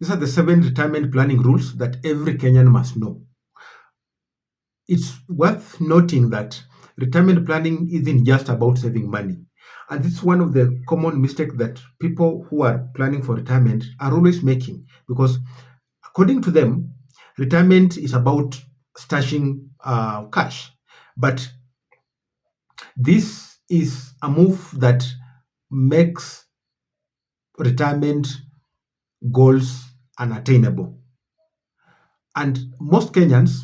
These are the 7 retirement planning rules that every Kenyan must know. It's worth noting that retirement planning isn't just about saving money. And this is one of the common mistakes that people who are planning for retirement are always making, because according to them, retirement is about stashing cash. But this is a move that makes retirement goals unattainable. And most Kenyans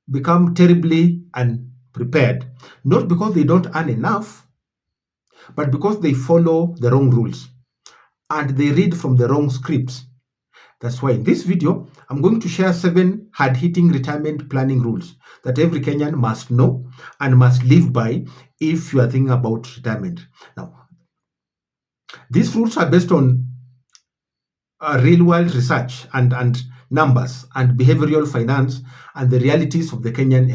become terribly unprepared, not because they don't earn enough, but because they follow the wrong rules and they read from the wrong scripts. That's why in this video, I'm going to share 7 hard-hitting retirement planning rules that every Kenyan must know and must live by if you are thinking about retirement. Now, these rules are based on real-world research and numbers and behavioral finance and the realities of the Kenyan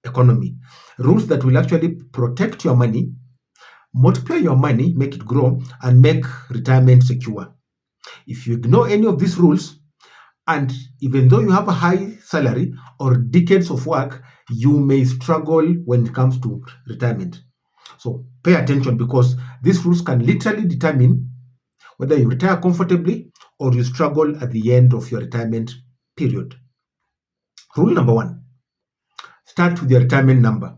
economy. Rules that will actually protect your money, multiply your money, make it grow, and make retirement secure. If you ignore any of these rules, and even though you have a high salary or decades of work, you may struggle when it comes to retirement. So pay attention, because these rules can literally determine whether you retire comfortably or you struggle at the end of your retirement period. Rule number 1, start with your retirement number.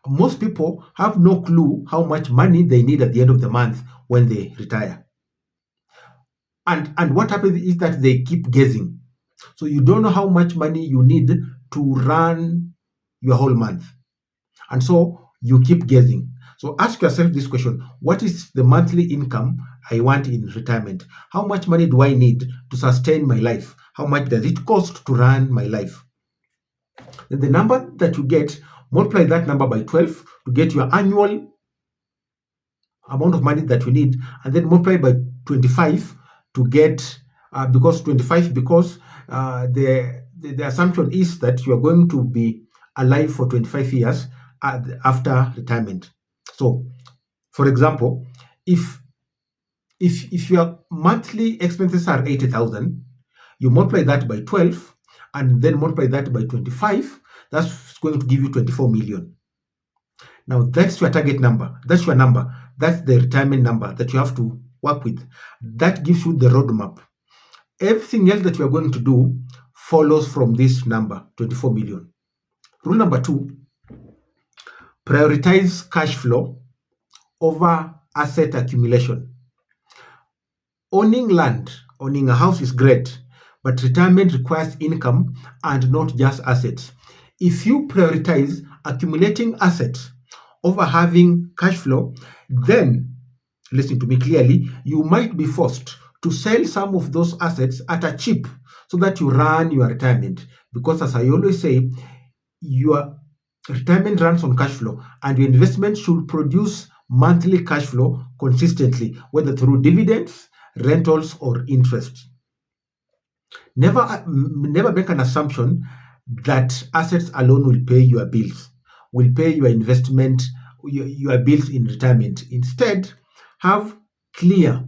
Most people have no clue how much money they need at the end of the month when they retire. And what happens is that they keep guessing. So you don't know how much money you need to run your whole month. And so you keep guessing. So ask yourself this question: what is the monthly income I want in retirement? How much money do I need to sustain my life? How much does it cost to run my life? Then the number that you get, multiply that number by 12 to get your annual amount of money that you need, and then multiply by 25 to get, because the assumption is that you are going to be alive for 25 years after retirement. So, for example, if your monthly expenses are 80,000, you multiply that by 12 and then multiply that by 25, that's going to give you 24 million. Now, that's your target number. That's your number. That's the retirement number that you have to work with. That gives you the roadmap. Everything else that you are going to do follows from this number, 24 million. Rule number 2, prioritize cash flow over asset accumulation. Owning land, owning a house is great, but retirement requires income and not just assets. If you prioritize accumulating assets over having cash flow, then, listen to me clearly, you might be forced to sell some of those assets at a cheap so that you run your retirement. Because as I always say, your retirement runs on cash flow, and your investment should produce monthly cash flow consistently, whether through dividends, rentals, or interest. Never make an assumption that assets alone will pay your bills, will pay your investment, your bills in retirement. Instead, have clear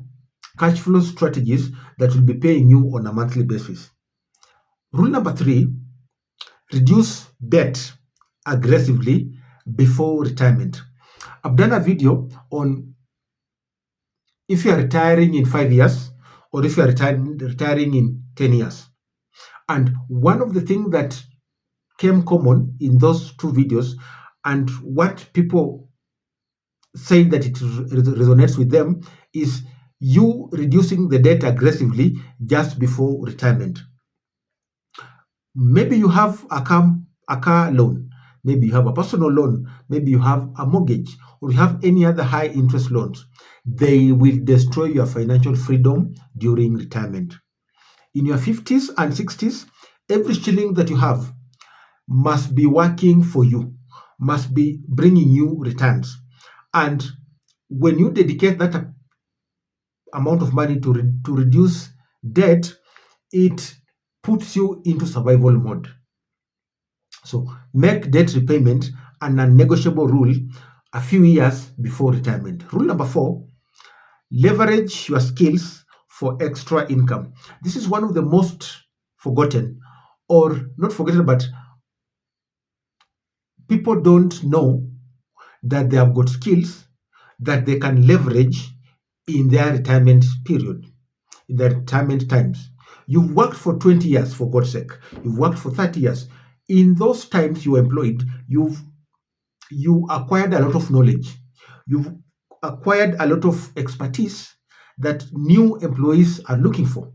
cash flow strategies that will be paying you on a monthly basis. Rule number 3, reduce debt aggressively before retirement. I've done a video on if you are retiring in 5 years or if you are retiring in 10 years. And one of the things that came common in those 2 videos, and what people say that it resonates with them, is you reducing the debt aggressively just before retirement. Maybe you have a car loan, maybe you have a personal loan, maybe you have a mortgage, or you have any other high interest loans. They will destroy your financial freedom during retirement. In your 50s and 60s, every shilling that you have must be working for you, must be bringing you returns. And when you dedicate that amount of money to reduce debt, it puts you into survival mode. So make debt repayment a non-negotiable rule a few years before retirement. Rule number 4, leverage your skills for extra income. This is one of the most forgotten, or not forgotten, but people don't know that they have got skills that they can leverage in their retirement period, in their retirement times. You've worked for 20 years, for God's sake. You've worked for 30 years. In those times you were employed, you acquired a lot of knowledge. You've acquired a lot of expertise that new employees are looking for,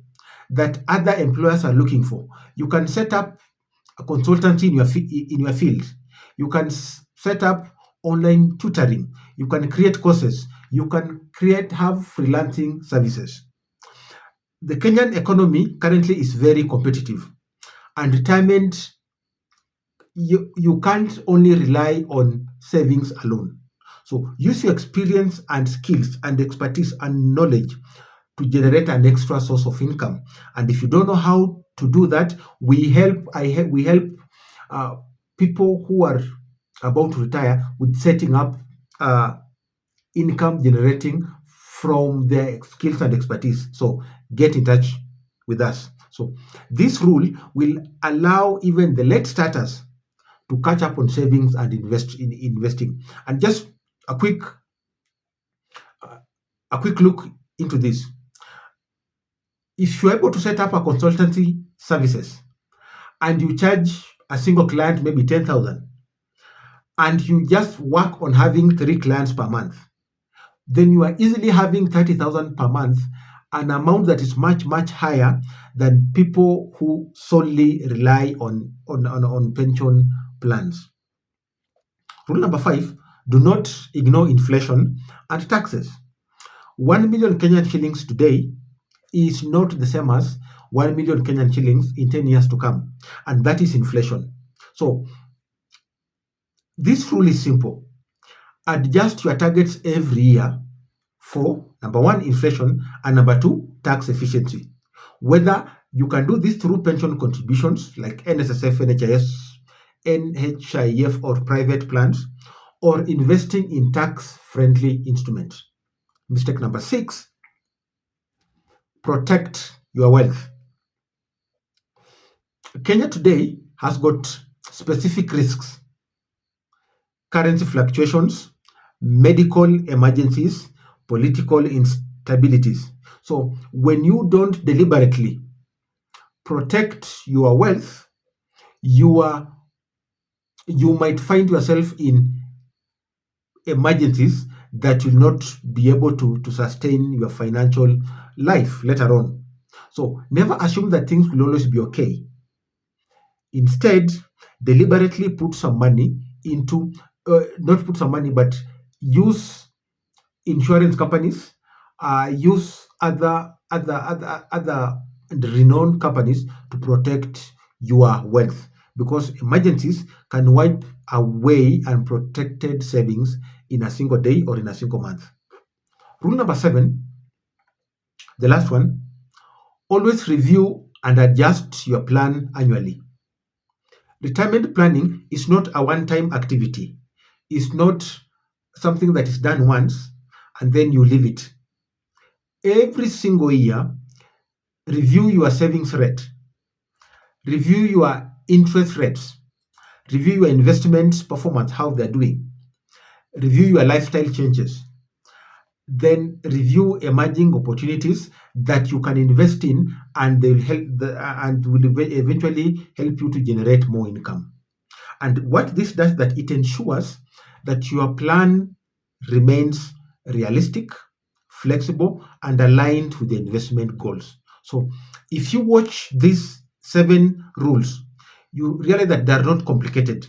that other employers are looking for. You can set up a consultancy in your field. You can set up online tutoring. You can create courses. You can have freelancing services. The Kenyan economy currently is very competitive, and retirement, you can't only rely on savings alone. So use your experience and skills and expertise and knowledge to generate an extra source of income. And if you don't know how to do that, we help people who are about to retire with setting up income generating from their skills and expertise. So get in touch with us. So this rule will allow even the late starters to catch up on savings and investing. And just a quick look into this. If you're able to set up a consultancy services and you charge a single client maybe 10,000, and you just work on having 3 clients per month, then you are easily having 30,000 per month, an amount that is much, much higher than people who solely rely on pension plans. Rule number 5, do not ignore inflation and taxes. 1 million Kenyan shillings today is not the same as 1 million Kenyan shillings in 10 years to come, and that is inflation. So this rule is simple. Adjust your targets every year for number 1, inflation, and number 2, tax efficiency. Whether you can do this through pension contributions like NSSF, NHIS, NHIF, or private plans, or investing in tax-friendly instruments. Mistake number 6, protect your wealth. Kenya today has got specific risks: currency fluctuations, medical emergencies, political instabilities. So when you don't deliberately protect your wealth, you might find yourself in emergencies that will not be able to sustain your financial life later on. So never assume that things will always be okay. Instead, deliberately put some money into, not put some money, but use insurance companies, use other renowned companies to protect your wealth, because emergencies can wipe away unprotected savings in a single day or in a single month. Rule number 7, the last one, always review and adjust your plan annually. Retirement planning is not a one-time activity. It's not something that is done once and then you leave it. Every single year, review your savings rate, review your interest rates, review your investment performance, how they're doing, review your lifestyle changes, then review emerging opportunities that you can invest in, and they will eventually help you to generate more income. And what this does, that it ensures that your plan remains realistic, flexible, and aligned with the investment goals. So if you watch these 7 rules, you realize that they are not complicated.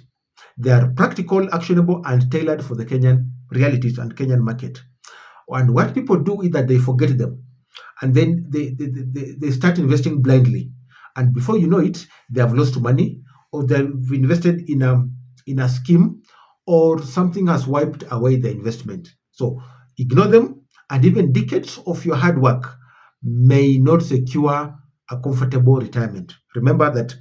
They are practical, actionable, and tailored for the Kenyan realities and Kenyan market. And what people do is that they forget them, and then they start investing blindly. And before you know it, they have lost money, or they've invested in a scheme, or something has wiped away the investment. So ignore them, and even decades of your hard work may not secure a comfortable retirement. Remember that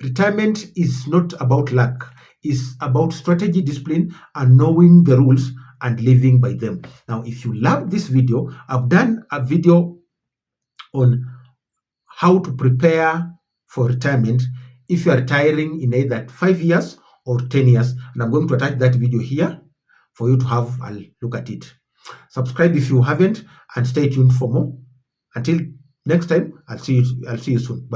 retirement is not about luck. It's about strategy, discipline, and knowing the rules and living by them. Now, if you love this video, I've done a video on how to prepare for retirement if you are retiring in either 5 years or 10 years. And I'm going to attach that video here for you to have a look at it. Subscribe if you haven't, and stay tuned for more. Until next time, I'll see you soon. Bye.